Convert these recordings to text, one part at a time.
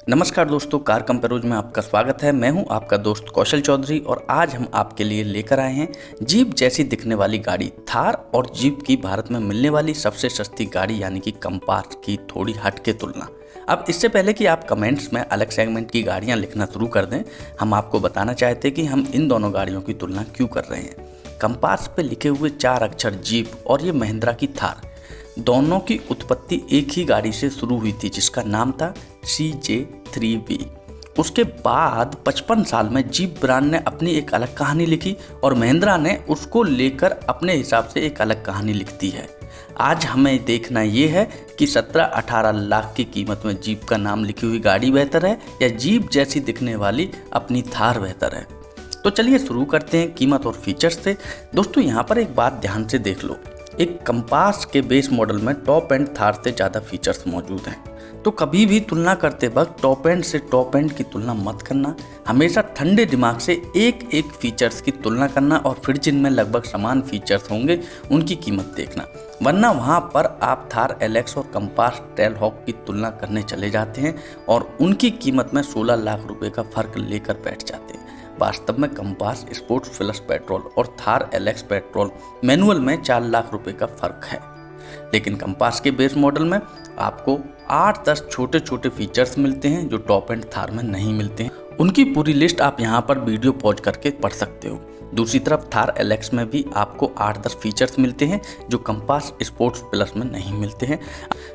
नमस्कार दोस्तों, कार कंपेरोज में आपका स्वागत है। मैं हूं आपका दोस्त कौशल चौधरी और आज हम आपके लिए लेकर आए हैं जीप जैसी दिखने वाली गाड़ी थार और जीप की भारत में मिलने वाली सबसे सस्ती गाड़ी यानी कि कंपास की थोड़ी हटके तुलना। अब इससे पहले कि आप कमेंट्स में अलग सेगमेंट की गाड़ियां लिखना शुरू कर दें, हम आपको बताना चाहते हैं कि हम इन दोनों गाड़ियों की तुलना क्यों कर रहे हैं। कंपास पे लिखे हुए 4 अक्षर जीप और ये महिंद्रा की थार, दोनों की उत्पत्ति एक ही गाड़ी से शुरू हुई थी जिसका नाम था CJ3V। उसके बाद 55 साल में जीप ब्रांड ने अपनी एक अलग कहानी लिखी और महिंद्रा ने उसको लेकर अपने हिसाब से एक अलग कहानी लिखती है। आज हमें देखना ये है कि 17-18 लाख की कीमत में जीप का नाम लिखी हुई गाड़ी बेहतर है या जीप जैसी दिखने वाली अपनी थार बेहतर है। तो चलिए शुरू करते हैं कीमत और फीचर्स से। दोस्तों, यहाँ पर एक बात ध्यान से देख लो, एक कंपास के बेस मॉडल में टॉप एंड थार से ज़्यादा फीचर्स मौजूद हैं। तो कभी भी तुलना करते वक्त टॉप एंड से टॉप एंड की तुलना मत करना। हमेशा ठंडे दिमाग से एक एक फीचर्स की तुलना करना और फिर जिनमें लगभग समान फीचर्स होंगे उनकी कीमत देखना, वरना वहाँ पर आप थार LX और कंपास ट्रेलहॉक की तुलना करने चले जाते हैं और उनकी कीमत में 16 लाख रुपए का फर्क लेकर बैठ जाते हैं। वास्तव में कंपास स्पोर्ट्स प्लस पेट्रोल और थार LX पेट्रोल मैनुअल में 4 लाख रुपए का फर्क है, लेकिन कंपास के बेस मॉडल में आपको 8-10 छोटे छोटे फीचर्स मिलते हैं जो टॉप एंड थार में नहीं मिलते हैं। उनकी पूरी लिस्ट आप यहाँ पर वीडियो पॉज करके पढ़ सकते हो। दूसरी तरफ थार LX में भी आपको 8-10 फीचर्स मिलते हैं जो कंपास स्पोर्ट्स प्लस में नहीं मिलते हैं।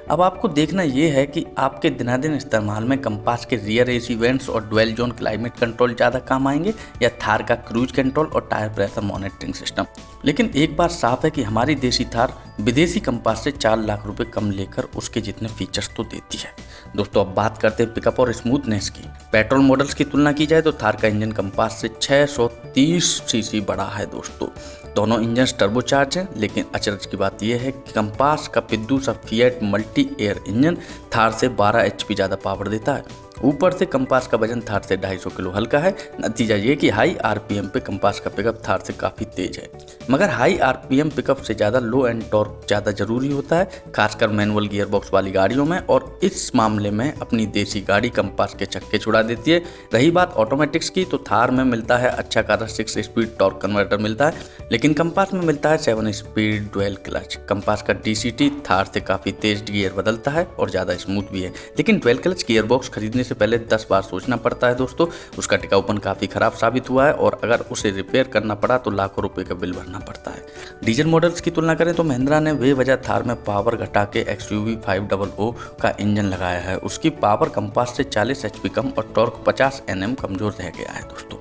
अब आपको देखना ये है कि आपके दिनादिन इस्तेमाल में कंपास के रियर AC वेंट्स और डुअल जोन क्लाइमेट कंट्रोल ज़्यादा काम आएंगे या थार का क्रूज कंट्रोल और टायर प्रेशर मॉनिटरिंग सिस्टम। लेकिन एक बात साफ है कि हमारी देसी थार विदेशी कंपास से 4 लाख रुपए कम लेकर उसके जितने फीचर्स तो देती है। दोस्तों, अब बात करते हैं पिकअप और स्मूथनेस की। पेट्रोल मॉडल्स की तुलना की जाए तो थार का इंजन कंपास से 630 सीसी बड़ा है। दोस्तों, दोनों इंजन टर्बोचार्ज हैं, लेकिन अचरज की बात यह है कि कंपास का पिद्दू सा fiat multi air engine Thar से 12 HP ज़्यादा पावर देता है। ऊपर से कंपास का वजन थार से 250 किलो हल्का है। नतीजा ये कि हाई RPM पे कंपास का पिकअप थार से काफ़ी तेज है, मगर हाई RPM पिकअप से ज़्यादा लो एंड टॉर्क ज़्यादा जरूरी होता है, खासकर मैनुअल गियर बॉक्स वाली गाड़ियों में, और इस मामले में अपनी देसी गाड़ी कंपास के चक्के छुड़ा देती है। रही बात ऑटोमेटिक्स की, तो थार में मिलता है अच्छा खासा 6 स्पीड टॉर्क कन्वर्टर मिलता है, लेकिन कंपास में मिलता है 7 स्पीड डुअल क्लच। कंपास का DCT थार से काफ़ी तेज गियर बदलता है और ज़्यादा स्मूथ भी है, लेकिन डुअल क्लच गियर बॉक्स खरीदने से पहले 10 बार सोचना पड़ता है। दोस्तों, उसका टिकाऊपन काफ़ी खराब साबित हुआ है और अगर उसे रिपेयर करना पड़ा तो लाखों रुपए का बिल भरना पड़ता है। डीजल मॉडल्स की तुलना करें तो महिंद्रा ने बेवजह थार में पावर घटा के XUV 500 का इंजन लगाया है। उसकी पावर कंपास से 40 HP कम और टॉर्क 50 Nm कमजोर रह गया है। दोस्तों,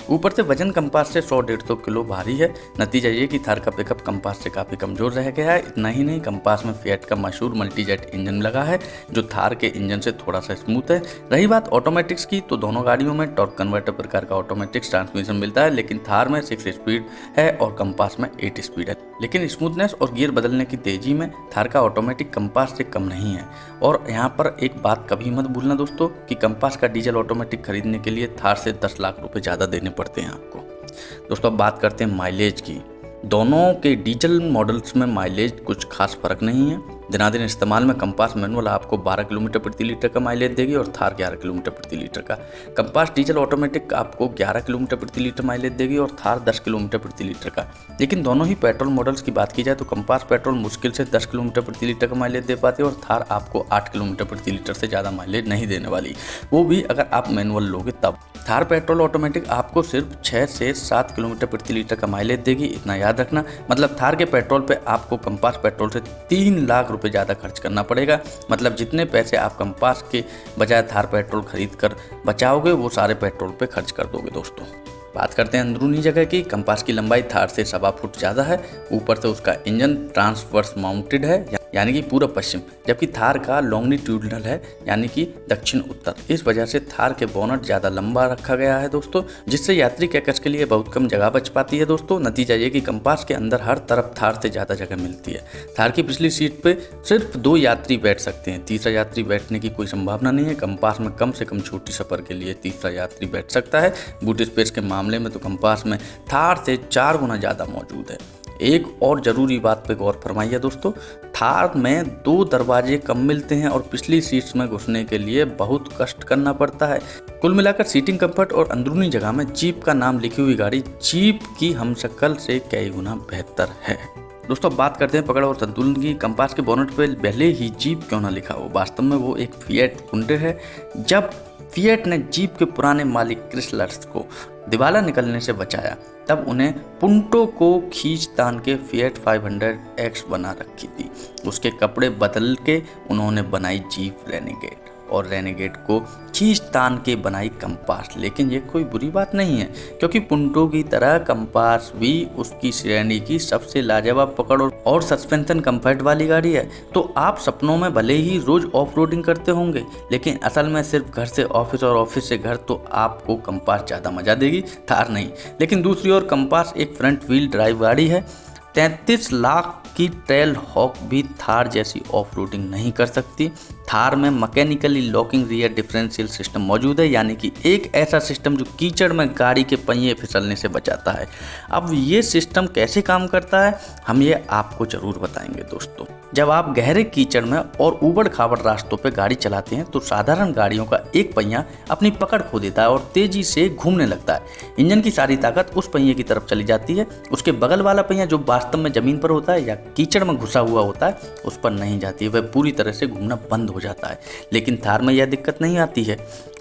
ऊपर से वजन कंपास से 100-150 किलो भारी है। नतीजा ये कि थार का पिकअप कंपास से काफ़ी कमज़ोर रह गया है। इतना ही नहीं, कंपास में फिएट का मशहूर मल्टीजेट इंजन लगा है जो थार के इंजन से थोड़ा सा स्मूथ है। रही बात ऑटोमेटिक्स की, तो दोनों गाड़ियों में टॉर्क कन्वर्टर प्रकार का ऑटोमेटिक्स ट्रांसमिशन मिलता है, लेकिन थार में 6 स्पीड है और कंपास में 8 स्पीड है। लेकिन स्मूथनेस और गियर बदलने की तेज़ी में थार का ऑटोमेटिक कंपास से कम नहीं है। और यहाँ पर एक बात कभी मत भूलना दोस्तों कि कंपास का डीजल ऑटोमेटिक खरीदने के लिए थार से 10 लाख रुपए ज़्यादा देने पड़ते हैं आपको। दोस्तों, अब बात करते हैं माइलेज की। दोनों के डीजल मॉडल्स में माइलेज कुछ खास फर्क नहीं है। दिनादिन इस्तेमाल में कंपास मैनुअल आपको 12 किलोमीटर प्रति लीटर का माइलेज देगी और थार 11 किलोमीटर प्रति लीटर का। कंपास डीजल ऑटोमेटिक आपको 11 किलोमीटर प्रति लीटर माइलेज देगी और थार 10 किलोमीटर प्रति लीटर का। लेकिन दोनों ही पेट्रोल मॉडल्स की बात की जाए तो कंपास पेट्रोल मुश्किल से 10 किलोमीटर प्रति लीटर का माइलेज दे पाती है और थार आपको 8 किलोमीटर प्रति लीटर से ज़्यादा माइलेज नहीं देने वाली, वो भी अगर आप मैनुअल लोगे तब। थार पेट्रोल ऑटोमेटिक आपको सिर्फ 6 से 7 किलोमीटर प्रति लीटर का माइलेज देगी, इतना याद रखना। मतलब थार के पेट्रोल पे आपको कंपास पेट्रोल से 3 लाख रुपए ज़्यादा खर्च करना पड़ेगा। मतलब जितने पैसे आप कंपास के बजाय थार पेट्रोल खरीद कर बचाओगे वो सारे पेट्रोल पे खर्च कर दोगे। दोस्तों, बात करते हैं अंदरूनी जगह की। कंपास की लंबाई थार से 1.25 फुट ज़्यादा है। ऊपर से उसका इंजन ट्रांसवर्स माउंटेड है यानी कि पूर्व पश्चिम, जबकि थार का लॉन्गिट्यूडनल है यानी कि दक्षिण उत्तर। इस वजह से थार के बोनट ज़्यादा लंबा रखा गया है दोस्तों, जिससे यात्री कैकस के लिए बहुत कम जगह बच पाती है। दोस्तों, नतीजा ये कि कंपास के अंदर हर तरफ थार से ज़्यादा जगह मिलती है। थार की पिछली सीट पे सिर्फ 2 यात्री बैठ सकते हैं, तीसरा यात्री बैठने की कोई संभावना नहीं है। कंपास में कम से कम छोटी सफ़र के लिए तीसरा यात्री बैठ सकता है। बूट स्पेस के मामले में तो कंपास में थार से 4 गुना ज़्यादा मौजूद है। एक और ज़रूरी बात पे गौर फरमाइए दोस्तों, थार में 2 दरवाजे कम मिलते हैं और पिछली सीट्स में घुसने के लिए बहुत कष्ट करना पड़ता है। कुल मिलाकर सीटिंग कंफर्ट और अंदरूनी जगह में जीप का नाम लिखी हुई गाड़ी जीप की हमशक्ल से कई गुना बेहतर है। दोस्तों अब बात करते हैं पकड़ और संतुलन की। कंपास के बोनट पे भले ही जीप क्यों ना लिखा हो, वास्तव में वो एक फिएट पुंडे है। जब फिएट ने जीप के पुराने मालिक क्रिसलर्स को दिवाला निकलने से बचाया, तब उन्हें पुंटो को खींच तान के फिएट 500X बना रखी थी। उसके कपड़े बदल के उन्होंने बनाई जीप रेनेगेड और रेनेगेड को खींच तान के बनाई कंपास। लेकिन ये कोई बुरी बात नहीं है, क्योंकि पुंटो की तरह कंपास भी उसकी श्रेणी की सबसे लाजवाब पकड़ और सस्पेंशन कंफर्ट वाली गाड़ी है। तो आप सपनों में भले ही रोज ऑफ रोडिंग करते होंगे, लेकिन असल में सिर्फ घर से ऑफिस और ऑफिस से घर, तो आपको कंपास ज़्यादा मजा देगी, थार नहीं। लेकिन दूसरी ओर कंपास एक फ्रंट व्हील ड्राइव गाड़ी है। 33 लाख की ट्रेल हॉक भी थार जैसी ऑफ रोडिंग नहीं कर सकती। थार में mechanically locking rear differential system मौजूद है, यानी कि एक ऐसा सिस्टम जो कीचड़ में गाड़ी के पहिए फिसलने से बचाता है। अब ये सिस्टम कैसे काम करता है, हम ये आपको जरूर बताएंगे दोस्तों। जब आप गहरे कीचड़ में और ऊबड़ खाबड़ रास्तों पर गाड़ी चलाते हैं तो साधारण गाड़ियों का एक पहिया अपनी पकड़ खो देता है और तेजी से घूमने लगता है। इंजन की सारी ताकत उस पहिए की तरफ चली जाती है। उसके बगल वाला पहिया जो वास्तव में जमीन पर होता है या कीचड़ में घुसा हुआ होता है, उस पर नहीं जाती है, वह पूरी तरह से घूमना बंद हो जाता है। लेकिन थार में यह दिक्कत नहीं आती है।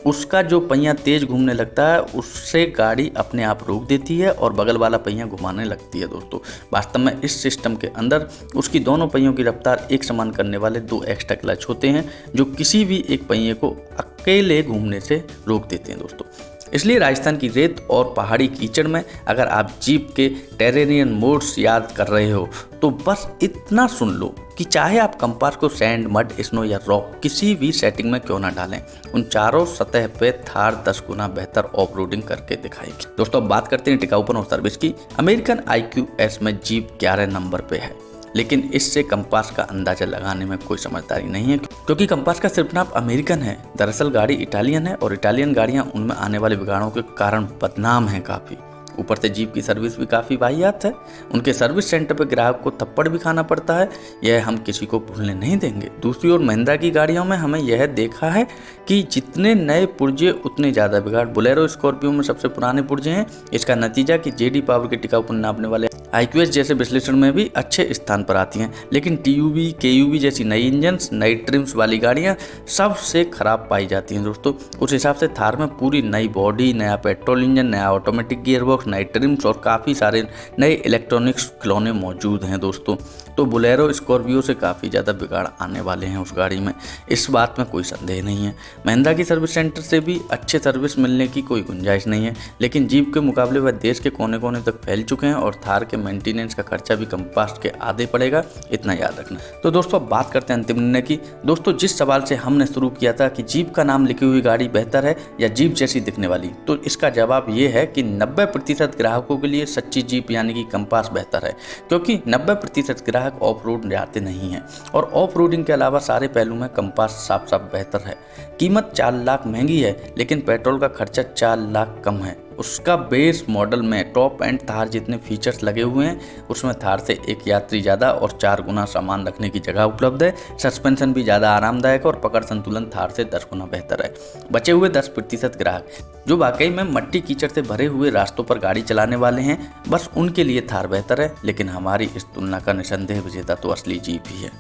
उसका जो पहिया तेज घूमने लगता है, उससे गाड़ी अपने आप रोक देती है और बगल वाला पहिया घुमाने लगती है दोस्तों। वास्तव में इस सिस्टम के अंदर उसकी दोनों पहियों की रफ्तार एक समान करने वाले 2 एक्स्ट्रा क्लच होते हैं, जो किसी भी एक पहिए को अकेले घूमने से रोक देते हैं दोस्तों। इसलिए राजस्थान की रेत और पहाड़ी कीचड़ में अगर आप जीप के टेरेनियन मोड्स याद कर रहे हो, तो बस इतना सुन लो कि चाहे आप कंपास को सैंड, मड, स्नो या रॉक किसी भी सेटिंग में क्यों ना डालें, उन चारों सतह पे थार 10 गुना बेहतर ऑफ रोडिंग करके दिखाएगी। दोस्तों अब बात करते हैं टिकाऊपन और सर्विस की। अमेरिकन IQS में जीप 11 नंबर पे है, लेकिन इससे कंपास का अंदाजा लगाने में कोई समझदारी नहीं है, क्योंकि कंपास का सिर्फ नाम अमेरिकन है। दरअसल गाड़ी इटालियन है और इटालियन गाड़ियां उनमें आने वाले बिगाड़ों के कारण बदनाम हैं काफ़ी। ऊपर से जीप की सर्विस भी काफ़ी वाहियात है। उनके सर्विस सेंटर पर ग्राहक को थप्पड़ भी खाना पड़ता है, यह हम किसी को भूलने नहीं देंगे। दूसरी ओर महिंद्रा की गाड़ियों में हमें यह देखा है कि जितने नए पुर्जे उतने ज़्यादा बिगाड़। बोलेरो, स्कॉर्पियो में सबसे पुराने पुर्जे हैं। इसका नतीजा कि JD पावर के टिकाऊपन नापने वाले IQS जैसे विश्लेषण में भी अच्छे स्थान पर आती हैं। लेकिन TUV, KUV जैसी नई इंजन्स, नई ट्रिम्स वाली गाड़ियाँ सबसे खराब पाई जाती हैं दोस्तों। उस हिसाब से थार में पूरी नई बॉडी, नया पेट्रोल इंजन, नया ऑटोमेटिक गियरबॉक्स, नई ट्रिम्स और काफ़ी सारे नए इलेक्ट्रॉनिक्स खिलौने मौजूद हैं दोस्तों। तो बोलेरो, स्कॉर्पियो से काफ़ी ज़्यादा बिगाड़ आने वाले हैं उस गाड़ी में, इस बात में कोई संदेह नहीं है। महिंद्रा की सर्विस सेंटर से भी अच्छे सर्विस मिलने की कोई गुंजाइश नहीं है, लेकिन जीप के मुकाबले वह देश के कोने कोने तक फैल चुके हैं और थार के मेंटेनेंस का खर्चा भी कंपास के आधे पड़ेगा, इतना याद रखना। तो दोस्तों अब बात करते हैं अंतिम निर्णय की। दोस्तों जिस सवाल से हमने शुरू किया था कि जीप का नाम लिखी हुई गाड़ी बेहतर है या जीप जैसी दिखने वाली, तो इसका जवाब ये है कि 90% ग्राहकों के लिए सच्ची जीप यानी कि कंपास बेहतर है, क्योंकि 90% ग्राहक ऑफ रोड जाते नहीं हैं और ऑफ रोडिंग के अलावा सारे पहलू में कंपास साफ साफ बेहतर है। कीमत 4 लाख महंगी है, लेकिन पेट्रोल का खर्चा 4 लाख कम है। उसका बेस मॉडल में टॉप एंड थार जितने फीचर्स लगे हुए हैं, उसमें थार से एक यात्री ज़्यादा और 4 गुना सामान रखने की जगह उपलब्ध है। सस्पेंशन भी ज़्यादा आरामदायक और पकड़ संतुलन थार से 10 गुना बेहतर है। बचे हुए 10% ग्राहक जो वाकई में मट्टी कीचड़ से भरे हुए रास्तों पर गाड़ी चलाने वाले हैं, बस उनके लिए थार बेहतर है। लेकिन हमारी इस तुलना का निसंदेह विजेता तो असली जीप ही है।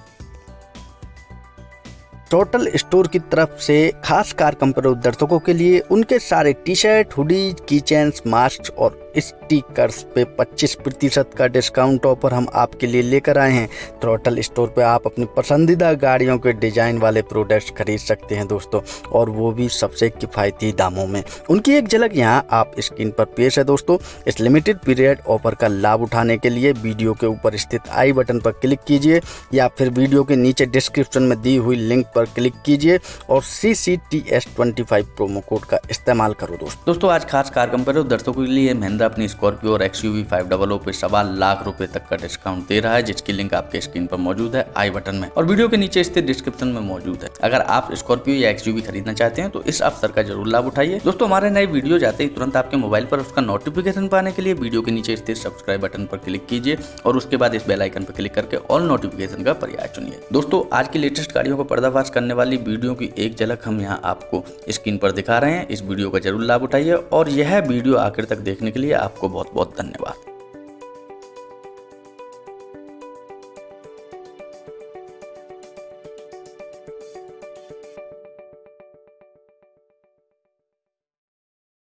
टोटल स्टोर की तरफ से खास कार कंपनी दर्शकों के लिए उनके सारे टी-शर्ट, हुडीज, कीचेन्स, मास्क और स्टिकर्स पे 25% का डिस्काउंट ऑफर हम आपके लिए लेकर आए हैं। थ्रॉटल स्टोर पे आप अपनी पसंदीदा गाड़ियों के डिजाइन वाले प्रोडक्ट्स खरीद सकते हैं दोस्तों, और वो भी सबसे किफ़ायती दामों में। उनकी एक झलक यहाँ आप स्क्रीन पर पेश है दोस्तों। इस लिमिटेड पीरियड ऑफर का लाभ उठाने के लिए वीडियो के ऊपर स्थित आई बटन पर क्लिक कीजिए या फिर वीडियो के नीचे डिस्क्रिप्शन में दी हुई लिंक पर क्लिक कीजिए और CCTS25 प्रोमो कोड का इस्तेमाल करो दोस्तों। आज खास कार कंपनी दर्शकों के लिए महिंद्रा महिंद्रा अपनी स्कॉर्पियो और XUV 500 पे 1.25 लाख रुपए तक का डिस्काउंट दे रहा है, जिसकी लिंक आपके स्क्रीन पर मौजूद है, आई बटन में और वीडियो के नीचे स्थित डिस्क्रिप्शन में मौजूद है। अगर आप स्कॉर्पियो या XUV खरीदना चाहते हैं तो इस अवसर का जरूर लाभ उठाइए। दोस्तों, हमारे नए वीडियो जाते ही तुरंत आपके मोबाइल पर उसका नोटिफिकेशन पाने के लिए वीडियो के नीचे स्थित सब्सक्राइब बटन पर क्लिक कीजिए और उसके बाद इस बेल आइकन पर क्लिक करके ऑल नोटिफिकेशन का पर्याय चुनिए। दोस्तों, आज की लेटेस्ट गाड़ियों को पर्दाफाश करने वाली वीडियो की एक झलक हम यहाँ आपको स्क्रीन पर दिखा रहे हैं। इस वीडियो का जरूर लाभ उठाइए और यह वीडियो आखिर तक देखने के लिए आपको बहुत बहुत धन्यवाद।